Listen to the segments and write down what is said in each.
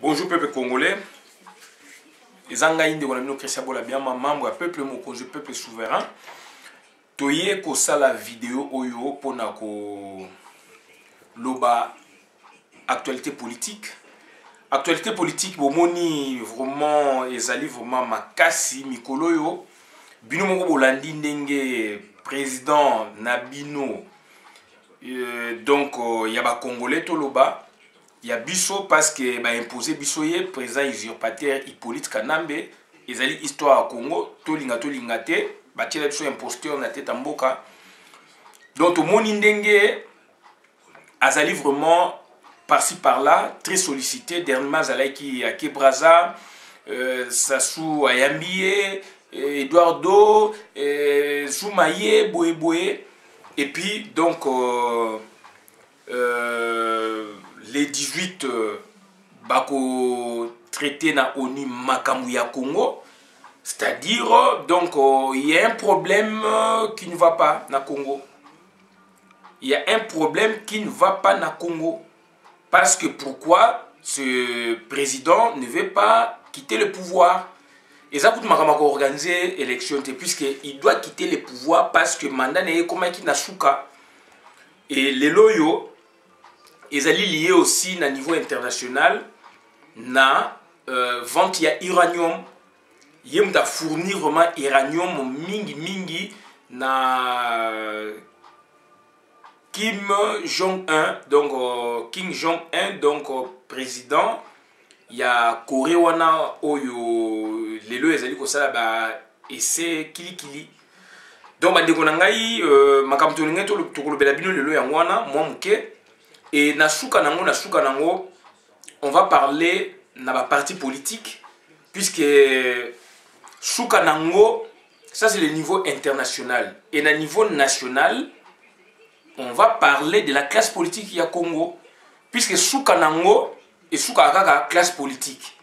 Bonjour peuple congolais. Ezanga inde konamino Christian Bola Biama membre peuple mokonzi peuple souverain. Toye ko sala vidéo oyo pona ko loba actualité politique. Actualité politique bomoni vraiment ezali vraiment makasi mikolo yo. Bino moko bolandi ndenge président Nabino donc ya ba congolais to loba. Il y a biso parce que ba imposé biso ye président usurpateur Hippolyte Kanambe ezali histoire à Congo to linga te ba tela biso imposteur na tête mboka. Donc moni ndenge azali vraiment par-ci par-là très sollicité dernièrement azalaki à Kebraza Sassou Ayambie Eduardo Zoumaye Boye et puis donc les 18 bako traité na ONU makambu ya Congo, c'est-à-dire donc il y a un problème qui ne va pas na Congo. Il y a un problème qui ne va pas na Congo parce que pourquoi ce président ne veut pas quitter le pouvoir. Et ça coûte makamako organiser élection puisque il doit quitter le pouvoir parce que mandat n'est comme qui na souka et les loyaux ils sont liés aussi à niveau international na vente ya uranium yem da fournir vraiment uranium mingi na Kim Jong-un donc Kim Jong-un donc président ya Corée wana oyo lelo ezali ko sala ba ese kilikili donc ba ndeko na ngai makambo to linga to kolobela bino lelo ya mwana mwa muke. Et na souka nango, on va parler na ba parti politique puisque souka nango ça c'est le niveau international et na niveau national on va parler de la classe politique ya Congo puisque souka nango et souka kaka classe politique.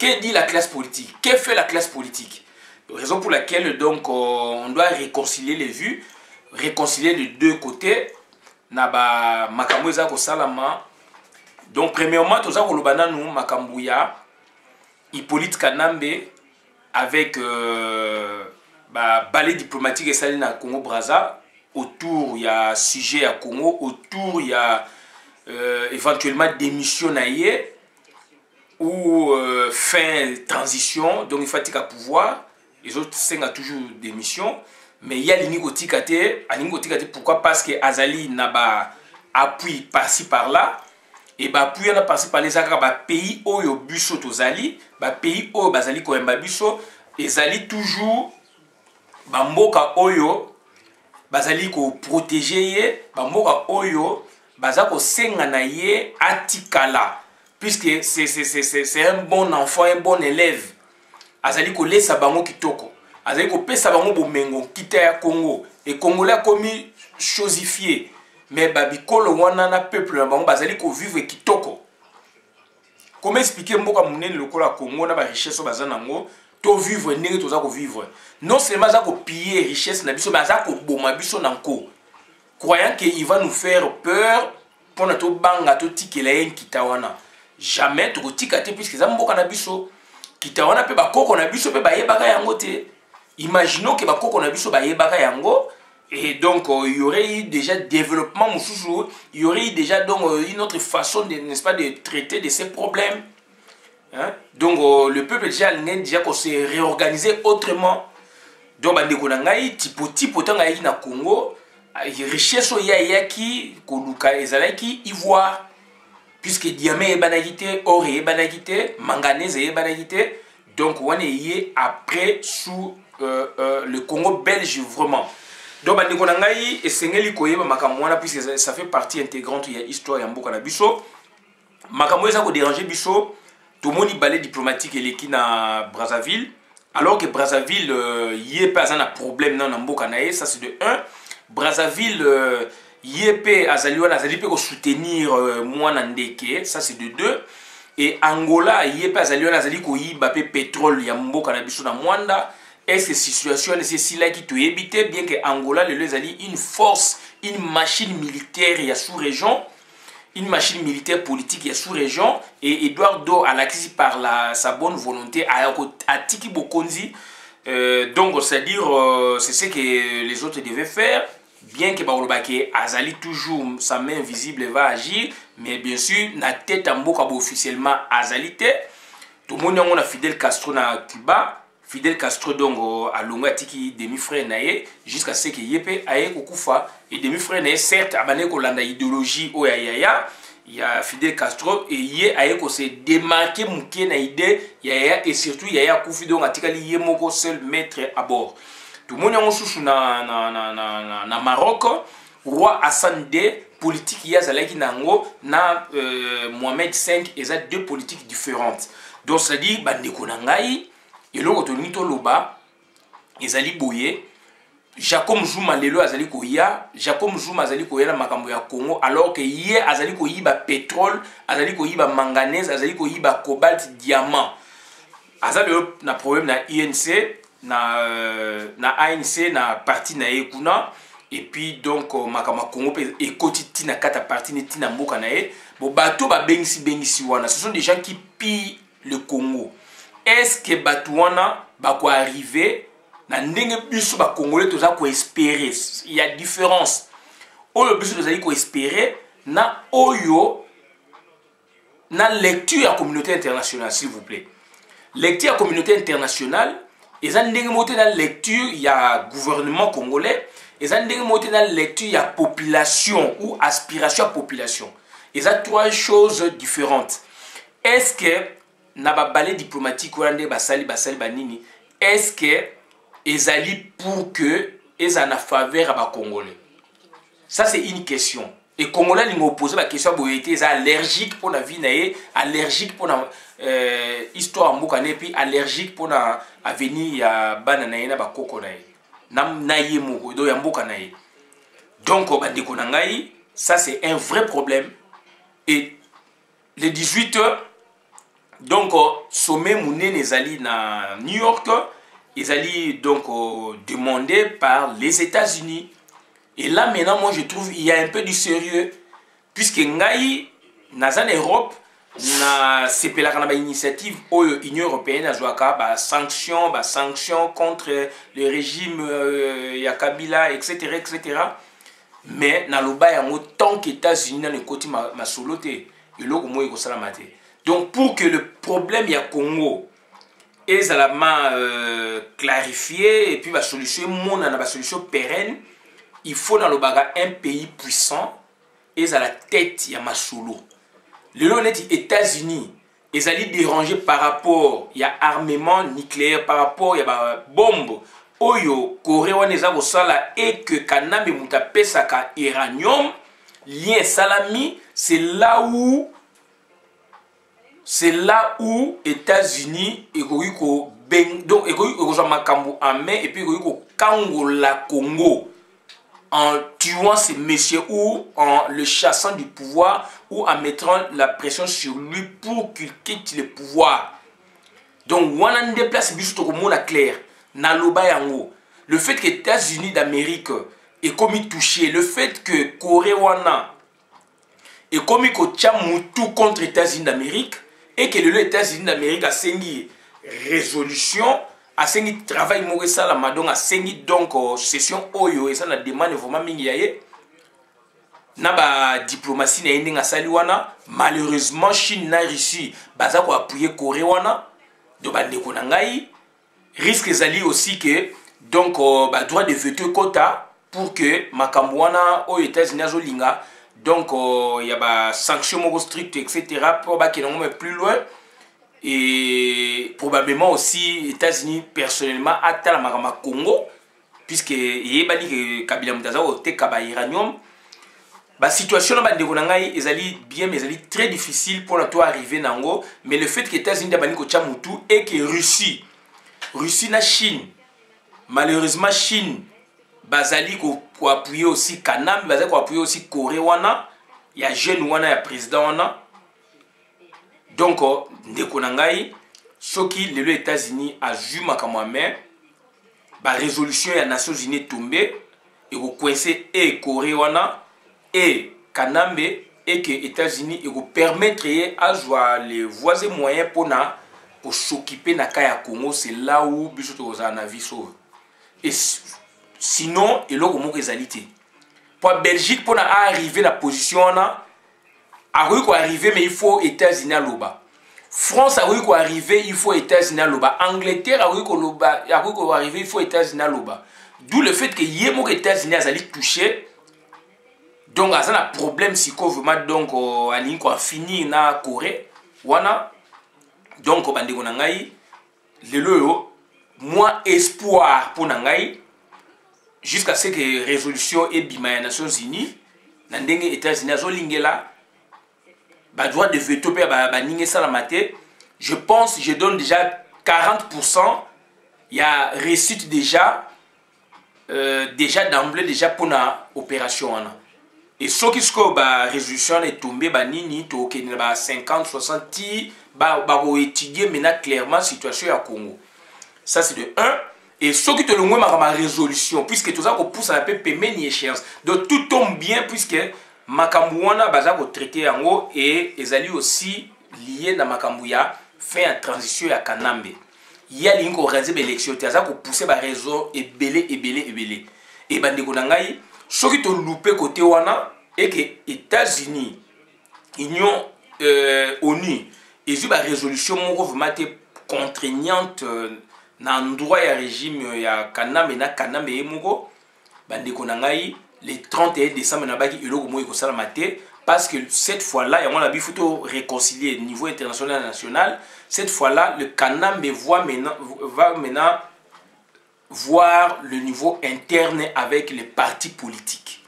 Que dit la classe politique? Que fait la classe politique? Raison pour laquelle donc on doit réconcilier les vues, réconcilier les deux côtés. Naba makambo eza ko salama. Donc premièrement toza ko lobana nu makambo ya Hippolyte Kanambe avec balai diplomatique esali na Congo Brazza autour ya sujet ya Congo, autour ya éventuellement démission na ye ou fin transition donc il faut tika pouvoir les autres senga toujours démission. Mais il y a l'ingotikate, pourquoi? Parce que Azali n'a pas appui par-ci par-là. Et bah appui na par-ci par-là, les pays oyo buso tozali, ba pays oyo bazali ko emba buso, ezali toujours bamboka oyo bazali ko protéger ye, bamboka oyo bazako senga na ye atikala. Puisque c'est un bon enfant, un bon élève. Azali ko lesa bango kitoko. Azali ko pesa bango bomengo kita ya Congo et Congolais a commis chosifié mais babikolo wana na peuple na bango bazali ko vivre kitoko. Comment expliquer mboka munene lokola Congo na ba richesse bazana ngo to vivre ndenge toza ko vivre non seulement za ko piller richesse na biso mais za ko boma biso na nko croyant que il va nous faire peur pour na to banga to tikela yen kitawana jamais to tikate puisque za mboka na biso kitawana pe bakoko na biso pe bayebaka yango te. Imaginons que bakoko na biso bayebaka yango et donc il y aurait eu déjà développement mususu, il y aurait eu déjà donc une autre façon de n'est-ce pas de traiter de ces problèmes. Hein? Donc le peuple déjà qu'on s'est réorganisé autrement. Donc bandeko na ngai tipo tanga yi na Congo, richesse ya ki koluka ezalaki ivoire puisque diamant est banagité, or est banagité, manganèse est banagité. Donc on est après sous le Congo belge vraiment. Donc bandeko na ngai esengeli koyeba makambo wana puisque ça fait partie intégrante ya histoire ya mboka na biso. Makambo eza ko déranger biso to moni balai diplomatique eleki na Brazzaville alors que Brazzaville yé pas un problème na mboka na ye, ça c'est de 1. Brazzaville yé pe azali wana azali pe ko soutenir mwana ndeke, ça c'est de 2. Et Angola yé pas azali wana azali ko yiba pe pétrole ya mboka na biso na mwanda. Est-ce que situation c'est si là qui te éviter bien que Angola le les ali une force, une machine militaire ya sous-région une machine militaire politique il y a sous-région et Eduardo Alaxi par sa bonne volonté a tiki bokonzi. Donc c'est-à-dire c'est ce que les autres devaient faire, bien que Baolobake Azali toujours sa main invisible va agir, mais bien sûr na tête en boka officiellement Azali te. Tout le monde a Fidel Castro na Cuba. Fidel Castro donc a longa tiki demi-frère nae jusqu'à ce que yepe aye kokufa et demi-frère nae certes abane ko landa idéologie o ya Fidel Castro et ye aye ko se démarquer muke na idée ya et surtout ya kufi donc atikali ye moko seul maître à bord. Tout le monde a susu na Maroc roi Hassan II politique ya zalaki nango na Mohamed V et ça deux politiques différentes. Donc ça dit bandeko na ngai et là, quand on est au Loba, ils allaient boyer. Jacob Zuma lelo azali koya, Jacob Zuma azali koya na makambo ya Congo, alors que hier azali koyiba pétrole, azali koyiba manganèse, azali koyiba cobalt, diamant. Azali na problème na INC, na ANC, na parti na Ekuna, et puis donc makambo Congo et kotiti na kata parti ne tina mboka na e. Bo bato ba bengisi wana, ce sont des gens qui pillent le Congo. Est-ce que Batouana va arriver na ndenge biso ba congolais toza ko espérer? Il y a différence. Oyo biso toza ko espérer na oyo na lecture à communauté internationale s'il vous plaît. Lecture à communauté internationale, eza ndenge moté na lecture il y a gouvernement congolais, eza ndenge moté na lecture il y a population ou aspiration à population. Eza trois choses différentes. Est-ce que na ba balai diplomatique wande basali banini, est-ce que ezali pour que ezana faveur à ba congolais? Ça c'est une question. Et congolais lingo poser la question boyete est allergique pour la vie naé, allergique pour la histoire mboka ne puis allergique pour la avenir ya bana naé na ba koko naé. Nam naé moko do ya mboka naé. Donc bandeko na ngai, ça c'est un vrai problème. Et les 18 heures donc, sommet Mouné Nezali na New York, ils allaient donc demandé par les États-Unis. Et là maintenant, moi je trouve il y a un peu du sérieux, puisque Ngaï, dans l'Europe, c'est une initiative où l'Union européenne a joué à sanctions contre le régime Yakabila, etc. Mais dans le bas, tant que les États-Unis dans le côté ma soloté, et là, moi, il faut donc, pour que le problème y a Congo est clarifié et puis la solution pérenne, il faut dans le baga un pays puissant et à la tête il y a Masolo. Le États-Unis, ils allaient déranger par rapport il y a armement nucléaire, par rapport il y a bombe. Oyo Corée sala et que Kaname Mutape saka uranium lien salami, c'est là États-Unis et donc makambo en main et puis la Congo en tuant ces messieurs ou en le chassant du pouvoir ou en mettant la pression sur lui pour qu'il quitte le pouvoir. Donc on a déplacé biso to mona clair na loba yango. Le fait que les États-Unis d'Amérique est commis touché, le fait que Corée wana est commis ko tchamutu contre les États-Unis d'Amérique et que les États-Unis d'Amérique a signé résolution, a signé travail Maurice Lamadon, a signé donc session Oyo et ça na demande vraiment mingiaye. Na ba diplomatie na yende ngasali wana, malheureusement Chine na Russie baza ko appuyer Corée wana, do ba ndeko na ngai risque ezali aussi que donc ba droit de veto quota pour que makambo wana aux États-Unis azolinga. Donc, il y a des sanctions strictes, etc. pour qu'ils n'aillent plus loin. Et probablement aussi, les États-Unis, personnellement, attendent le Congo, puisque il y a des Kabila Mutaza ou Tekaba Iranium. La situation est bien, mais elle est très difficile pour nous arriver nango. Mais le fait que les États-Unis ont et que Russie na Chine, malheureusement, Chine, Bazali ko appuyer aussi Kanam, Bazali ko appuyer aussi Corée wana, il y a jeune wana, il y a président wana. Donc ndeko na ngai soki les États-Unis a vu makamwa mais ba résolution ya Nations Unies tombé et ko coincer et Corée wana et Kanambe et que les États-Unis permettre à jouer les voisins moyens pour s'occuper de la Congo. C'est là où nous avons vie sauve. Et sinon, il y a des réalités. Pour la Belgique, pour arriver à la position, arriver, mais il faut les États-Unis à l'Oba. France arriver, il faut les États-Unis à l'Oba. Angleterre arriver, il faut les États-Unis à l'Oba. D'où le fait que les États-Unis allaient toucher. Donc, il y a un problème si vraiment donc on finir na Corée. Wana. Donc, moins espoir pour Nangaï jusqu'à ce que résolution et bima les Nations Unies, les États-Unis là, droit de veto je pense, je donne déjà 40%. Il y a réussite déjà d'emblée déjà pour la opération. Et ce qui est résolution est tombée, nini to 50, 60, étudier maintenant clairement la situation à Congo. Ça c'est de 1. Et ce qui est le moins ma résolution, puisque tout ça qu'on pousse à la paix paiement ni échéance. Donc tout tombe bien puisque Makamouana baza ko traité en haut et ils allaient aussi liés dans Makamouya faire une transition à Kanambe. Il y a une organisation d'élection, tu as poussé par réseau et belé. Et bandeko nangai, ce qui te loupé côté wana et que États-Unis, Union ONU, ils ont une résolution vraiment contraignante dans l'endroit ya régime ya Kanambe na Kanambe emugo bandeko nangai le 31 décembre na baki eloko mo ekosala maté parce que cette fois-là il y a un photo réconcilier niveau international national. Cette fois-là le Kanambe va maintenant voir le niveau interne avec les partis politiques.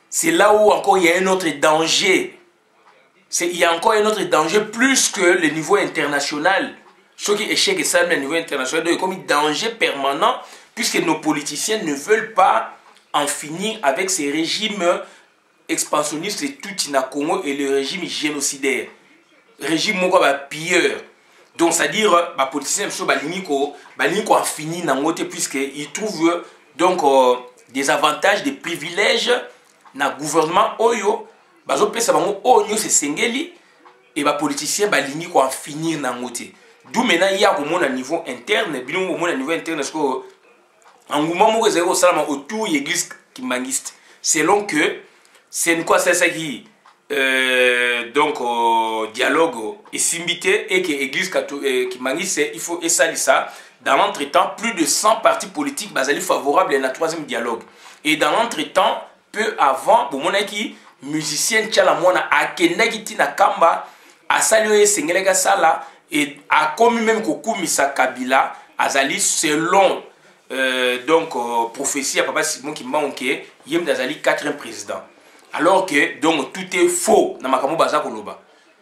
C'est là où encore il y a un autre danger. Il y a encore un autre danger plus que le niveau international. Ce qui est échec et ça, au niveau international, donc, comme un danger permanent, puisque nos politiciens ne veulent pas en finir avec ces régimes expansionnistes et tout in Congo et le régime génocidaire. Régime pilleur. Donc, c'est-à-dire, les politiciens ne en finir puisqu'ils trouvent donc, des avantages, des privilèges dans le gouvernement. Et les politiciens en finir dans d'où maintenant il y a au niveau interne, au niveau interne, parce que en moment où autour de l'église kimangiste, selon que c'est quoi ça qui donc dialogue et simbité et que l'église kimangiste il faut essayer ça. Dans l'entretemps, plus de 100 partis politiques basés favorables à la troisième dialogue. Et dans l'entretemps, peu avant, pour mon qui musicien Tchalamona a kenagiti na kamba a salué Sengelega Sala. Et a commis même Kokumisa Kabila, Azali, selon donc prophétie à Papa Simon qui manquait, Yem d'Azali 4e président. Alors que donc tout est faux dans Makamo Baza Koloba.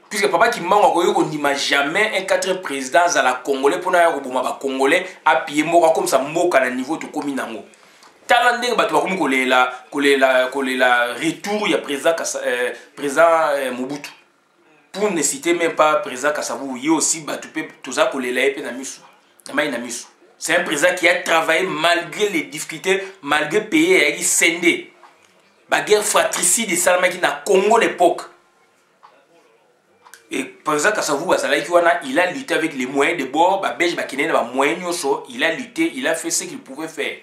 Puisque Papa qui manque, on n'imagine jamais un 4e président à la Congolais pour n'avoir un Congolais à pied mort comme ça, mort à niveau de Kominango. Talandé, comme la retour, il y a président Mobutu. Pour ne citer même pas le président Kassavou, il y a aussi tout ça pour les laïcs et Namisu. C'est un président qui a travaillé malgré les difficultés, malgré payer et scindé. La guerre fratricide de Salamaki dans le Congo à l'époque. Et le président Kassavou, il a lutté avec les moyens de bord, il a lutté, il a fait ce qu'il pouvait faire.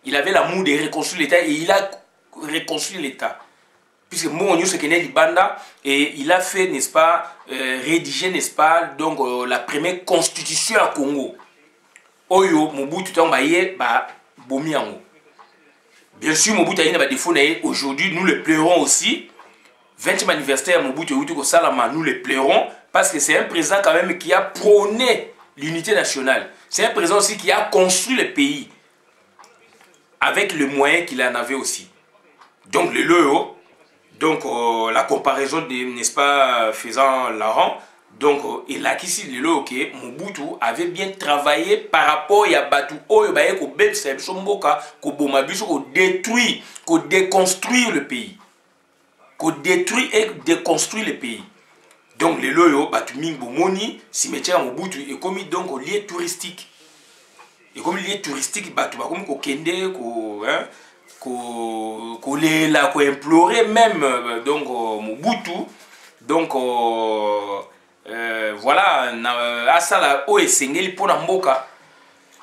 Il avait l'amour de reconstruire l'État et il a reconstruit l'État. Puisque Mounio se connaît Libanda et il a fait, n'est-ce pas, rédiger, n'est-ce pas, donc la première constitution à Congo. Oyo, Mobutu Tambaye, Bomiango. Bien sûr, Mobutu a des défauts. Aujourd'hui, nous le pleurons aussi. 20e anniversaire, Mobutu Salama, nous le pleurons parce que c'est un président quand même qui a prôné l'unité nationale. C'est un président aussi qui a construit le pays avec les moyens qu'il en avait aussi. Donc, le Leo. Donc, la comparaison, n'est-ce pas, faisant la rang, donc, il a ici que Mobutu avait bien travaillé par rapport à Batu, détruire, déconstruire le pays. Détruire et déconstruire le pays. Donc, les loyo, Batu Ming Bomoni, cimetière Mobutu, est comme donc au lieu touristique. Et comme lieu touristique, Batu, comme Kende, qu'on implorer même donc Mobutu Donc voilà asala o esengeli pona mboka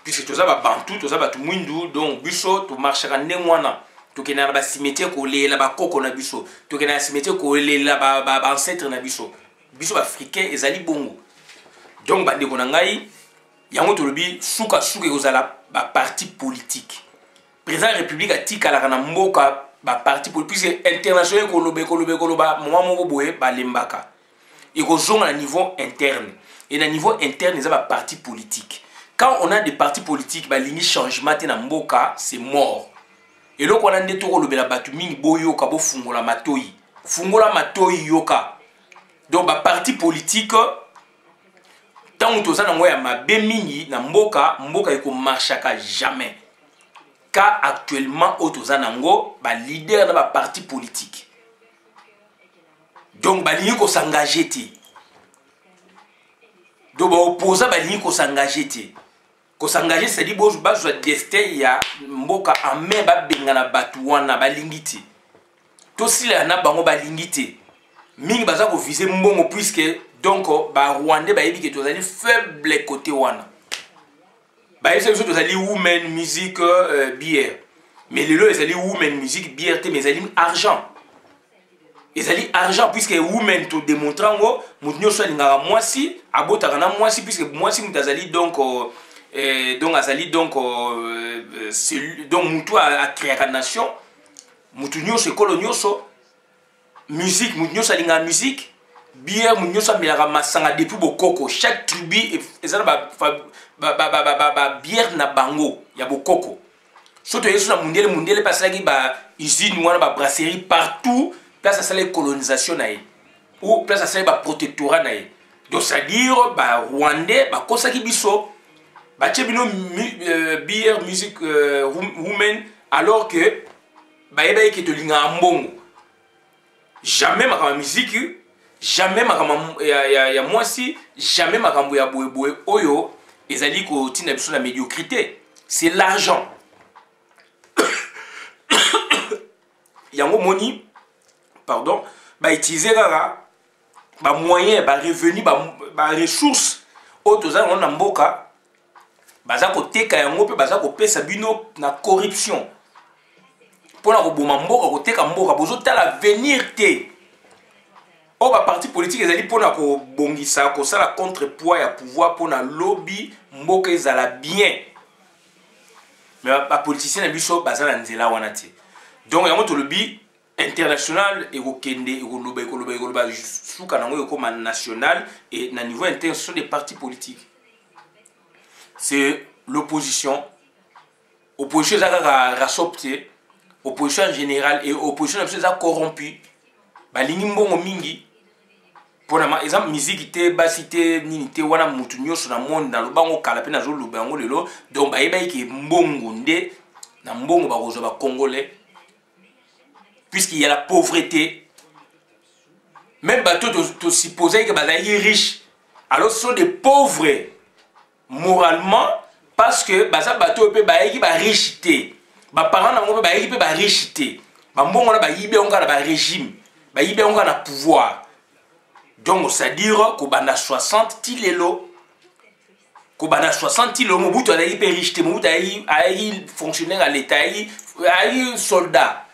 puisque toza ba bantu toza ba tumwindu donc biso to marchera ndenge wana tokena na ba cimetière ko lela ba koko na biso tokena na cimetière ko lela ba ancêtre na biso africain ezali bongo donc ba ndeko na ngai yango tolobi suka ekozala ba parti politique président république atikala na mboka ba parti politique puisque international koloba moment moko boye ba lembaka ekozonga na niveau interne et na niveau interne eza ba parti politique. Quand on a des partis politiques, bah lingi changement na mboka, c'est mort. Et donc on a des toko lobela batu mingi boyoka bo fungola matoi. Fungola matoi yoka. Donc bah parti politique tant que toza na ngoya mabe mingi na mboka eko marchaka jamais. Car actuellement otoza nango ba leader na ba parti politique. Donc bah lingi ko s'engager ti. Donc bah opposant bah lingi ko s'engager ti. Ko s'engager c'est dit bozo ba zo destin ya mboka ame ba bengana batu wana ba lingiti. To sila na bango ba lingiti. Mingi baza ko viser mbongo puisque donc ba Rwandais ba yebi que tozali faible côté wana. Ba yebi que tozali women music bière. Mais lelo ezali women music bière te mais ezali argent. Ezali argent puisque women to démontrant mutunyo so lingaka mwasi abotaka na mwasi puisque mwasi mutazali donc donc azali donc mutu a créé la nation mutu nyonso ekolo nyonso musique mutu nyonso alinga musique bière mutu nyonso amelaka masanga depuis bokoko chaque tribu ezala ba bière na bango ya bokoko soto yesu na mundele pasalaki ba usine wana ba brasserie partout place asala colonisation na ye ou place asala ba protectorat na ye donc c'est à dire ba Rwandais ba kosaki biso bino bière musique women alors que baeba ki to linga mbongo jamais makama musique jamais makama ya mwasi jamais makambo ya boye oyo ezali ko tina biso na médiocrité c'est l'argent yango moni pardon ba utiliser kaka ba moyen ba revenu ba ressources otoza na mboka baza koteka yango pe baza kopesa bino na corruption pona ko boma mboka koteka mboka bozo tala venir te o ba parti politique ezali pona ko bongisa ko sala contrepoids ya pouvoir pona lobby mboka ezala bien mais ba politicien na biso baza na nzela wana te donc yango to lobby international et okende ekoloba suka nango ekoma national et na niveau interne ce sont des partis politiques. C'est l'opposition. Opposition est rasopté. Opposition en général et opposition est corrompue. Balingi mbongo mingi. Pour exemple, musique te basité ni te wana mutu nyonso na monde na lobango kala pe na zo lobango lelo. Donc ba yeba ki mbongo nde na mbongo ba rozo ba congolais. Puisqu'il y a la pauvreté. Même bateau te supposer que bazali riche. Alors ce sont des pauvres. Moralement parce que baza bato pe ba yiki ba richité ba parents na ngo ba yiki pe ba richité ba mbongo na ba yibe onga na ba régime ba yibe onga na pouvoir donc c'est à dire ko banda 60 tilelo ko banda 60 tilelo mobutu ala yipe richité mobutu ayi fonctionnaire à l'état ayi soldat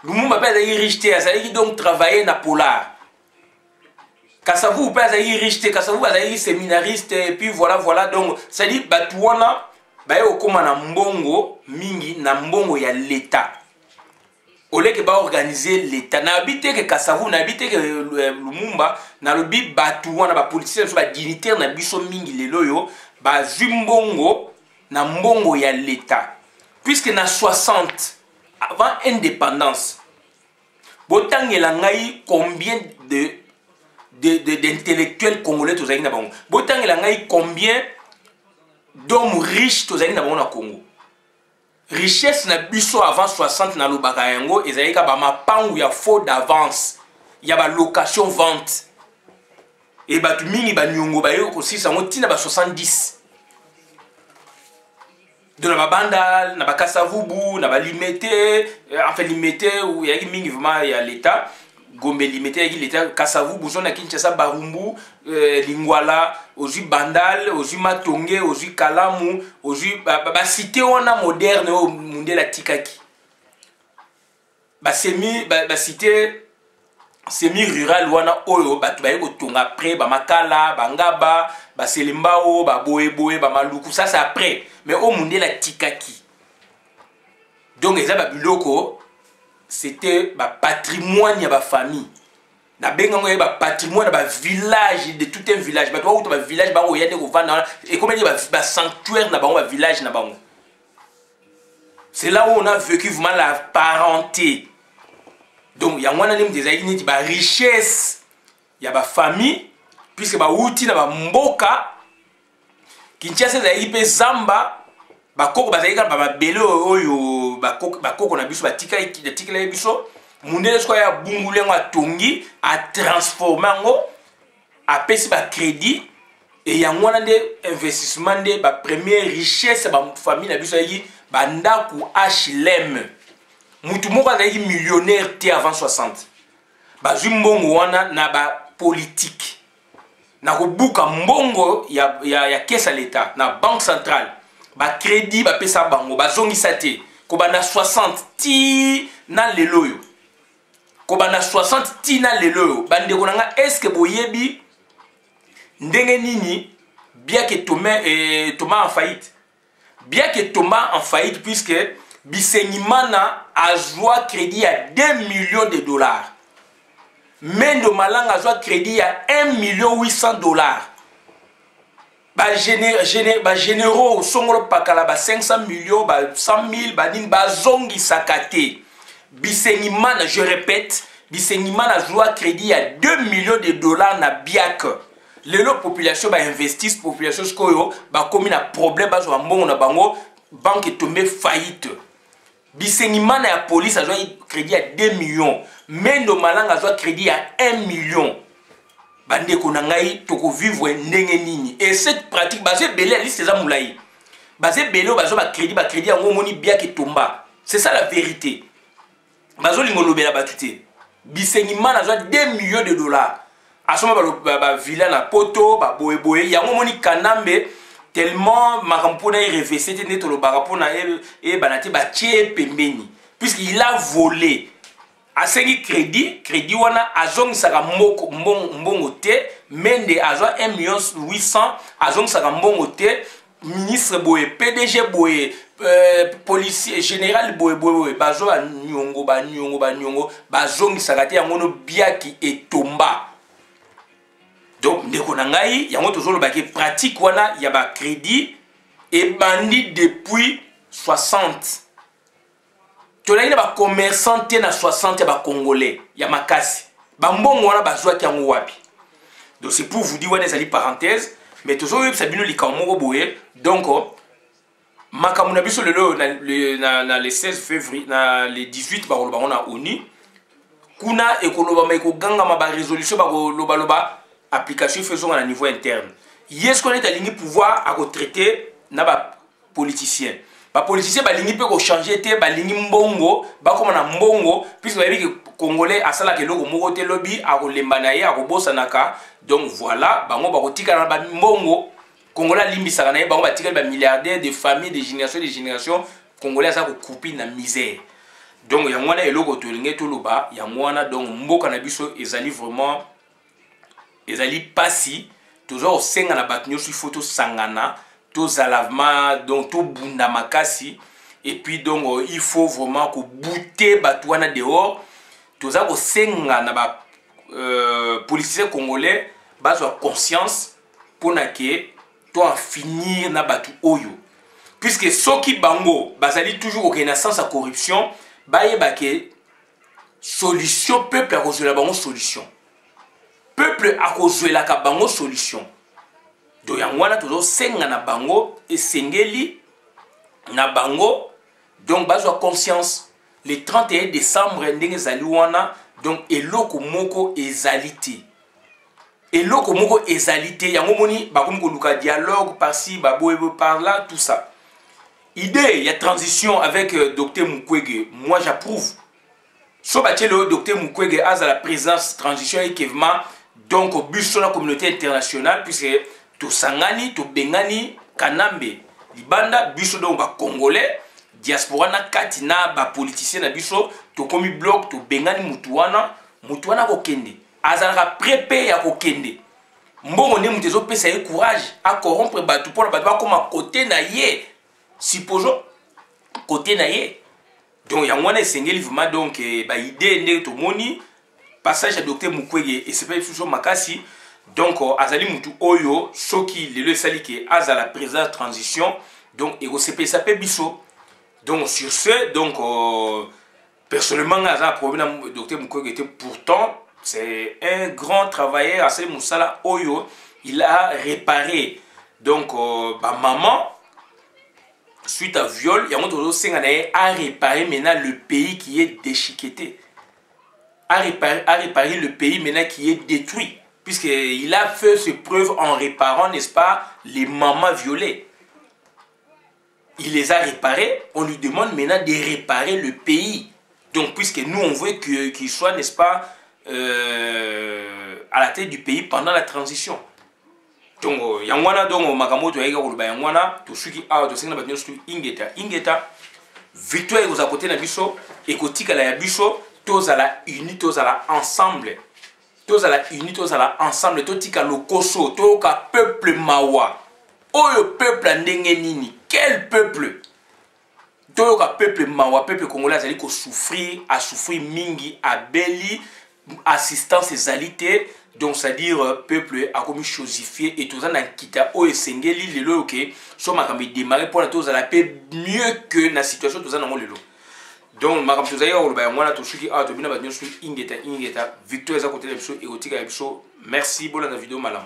lumumba pe ala yi richité azali donc travailler na polar. Kassavou pas ayi riche, Kassavou ayi séminariste et puis voilà donc ça dit batuana ba yo koma na mbongo mingi na mbongo ya l'état. Ole ke ba organiser l'état na habité que Kassavou na habité que Lumumba na lobi batuana ba politiciens so ba dignitaire na biso mingi lelo yo ba zumbongo na mbongo ya l'état. Puisque na 60 avant indépendance botangela ngai combien d'intellectuels congolais tozali na bango botangela ngai combien d'hommes riches tozali na bango na Congo richesse na biso avant 60 na lobaka yango ezali ka ba mapangu ya faux d'avance ya ba location vente et batu mingi ba nyongo ba yo ko sisa ngo tina ba 70 de na banda na bakasavubu na ba limité enfin limité ou ya mingi vraiment ya l'état. Gombe limité il était Kasavu Bozona Kinshasa Barumbu Lingwala ozu Bandal ozu Matonge ozu Kalamu ozu ba cité wana moderne au Mundela Tikaki ba cité semi rural wana oyo batu baye kotonga après ba makala bangaba ba selembao ba boye ba maluku ça c'est après mais au Mundela Tikaki donc les ba biloko c'était ba patrimoine ya ba famille na benga ngoye ba patrimoine ba village de tout un village ba to ba village ba o yande ko vanda et comme ba sanctuaire na ba village na bango c'est là où on a vécu vraiment la parenté. Donc, il y a des richesse, il y a des familles, puisque ba outi na ba mboka, Kinshasa za ipe zamba, ba koko ba zaika ba belo oyo ba koko na biso ba tika la biso, mundele sko ya bungulengo atongi, a transformer ngo, a pesi ba crédit, et ya ngwana de investissement de ba première richesse ba famille na biso yi ba ndaku HLM. Mutu moko azali millionnaire te avant 60. Bazwi mbongo wana na ba politique. Na kobuka mbongo ya caisse à l'état na banque centrale. Ba crédit ba pesa bango bazongisa te. Ko bana 60 ti na lelo yo. Ko bana 60 ti na lelo yo. Bande ko nanga est-ce que boyebi ndenge nini bien que Thomas en faillite. Bien que Thomas en faillite puisque Bisenyimana a joué crédit à 2 millions de dollars. Mendo Malanga a joué crédit à 1,8 million. Généraux, Songolo Pakala, 500 millions, 100 000, Banin Bazongi Sakate. Bisenyimana, je répète, Bisenyimana a joué crédit à 2 millions de dollars na Biak. La population va investir, la population va comme un problème, va na bango, banque est tombée faillite. Bisenyimana ya police a joué crédit à 2 millions. Mendo Malanga a joué crédit à 1 million. Bande konangai toko vivre ndenge nini. Et cette pratique, basé belé liste des amoulaï. Basé belé bazo ba crédit en moni bien que tomba. C'est ça la vérité. Bazo lingolobe la bakité. Bisenyimana a joué 2 millions de dollars. A ce moment ba villa na poto, ba boye ya moni kanambe. Tellement Marampona est révessé net le barapona et banati batie pembeni puisqu'il a volé à 5 crédit wana azong saka mbongo te mende azwa 1,8 million azong saka mbongo te ministre boye PDG boye policier général boye bazo nyongo bazong saka te yangono biaki etomba. Donc, ndeko nangai, yango tozolo baki pratique wana ya ba crédit et bandit depuis 60. Tolai na ba commerçant te na 60 ya ba congolais, ya makasi. Ba mbongo wana bazwa ki yango wapi. Donc c'est pour vous dire wana ezali parenthèse, mais tozolo yebisa bino likambo moko boye. Donc makamuna biso lelo na le 16 février na le 18 ba koloba na ONU. Kuna ekoloba ma ekoganga ma ba résolution ba koloba application faisons à niveau interne. Est-ce qu'on est aligné pouvoir à traiter na ba politicien. Ba politicien ba ligné peut changer té ba ligné mbongo, ba comme na mbongo puisque ba que congolais asala ke loko moko te lobby a ko lembana ye a ko bosanaka. Donc voilà, bango ba ko tika na ba mbongo congolais limbisaka na ye bango ba tika ba milliardaires de familles de génération congolais ça ko couper na misère. Donc ya mwana eloko to linge to loba ya mwana donc mboka na biso ezali vraiment ezali pasi toujours senga na batnyo sur photo sangana tous alavement donc tout bunda makasi et puis donc il faut vraiment que bouter batouana dehors tous a senga na ba policiers congolais bazo conscience pour na que to en finir na batu oyo puisque soki bango bazali toujours au renaissance à corruption bayeba ke solution peuple a reçu la bango solution. Peuple a causé la bango solution. Donc yangwana toujours senga na bango et sengeli na bango donc bazo conscience le 31 décembre ndenge zaliwana donc eloko moko ezalité. Eloko moko ezalité yango moni bakomi ko luka dialogue par-ci baboyebo par là tout ça. Idée il y a transition avec Dr Mukwege, moi j'approuve. so batie le docteur Mukwege à la présidence transition et kevma donc but sur la communauté internationale puisque to sangani to bengani kanambe libanda biso donc ba congolais diaspora na kati na ba politicien na biso to komi bloc to bengani mutuana ko kende azalaka prépé ya ko kende mbongo ne mutezo pesa ye courage à corrompre batu pour batu ba koma côté na ye supposons côté na ye donc ya ngwana esengeli vraiment donc ba idée ndenge to moni passage à docteur Mukwege et c'est pas toujours makasi donc azali mutu oyo soki lelo esali ke azala président transition donc ego CPSAP biso donc sur ce donc personnellement aza problème docteur Mukwege était pourtant c'est un grand travailleur asali musala oyo il a réparé donc ba maman suite à viol ya moto sengana a réparé maintenant le pays qui est déchiqueté a réparé le pays maintenant qui est détruit puisqu'il a fait ses preuves en réparant, n'est-ce pas, les mamans violées. Il les a réparées, on lui demande maintenant de réparer le pays. Donc, puisque nous, on veut qu'il soit, n'est-ce pas, à la tête du pays pendant la transition. Donc, yangwana donc makamoto yega kuluba yangwana to suki a to sengna batnyo suki ingeta victoire aux côté na biso ekotika la ya biso tozala uni tozala ensemble. Tous à la unis, tous à la ensemble, tous tika lokoso, tous ka peuple mawa. Oyo peuple ndenge nini? Quel peuple? Tous ka peuple mawa, peuple congolais azali ko souffrir, a souffrir mingi, a beli, assistance et alité. Donc c'est-à-dire peuple a commis chosifié et tous en a quitté o esengeli lelo ok. So makambi démarrer pour la tous à la paix mieux que la situation tous en a lelo. Donc, ma comme on va moi tout ce qui a ingeta victoire à côté de l'épisode érotique à l'épisode. Merci pour la vidéo malam.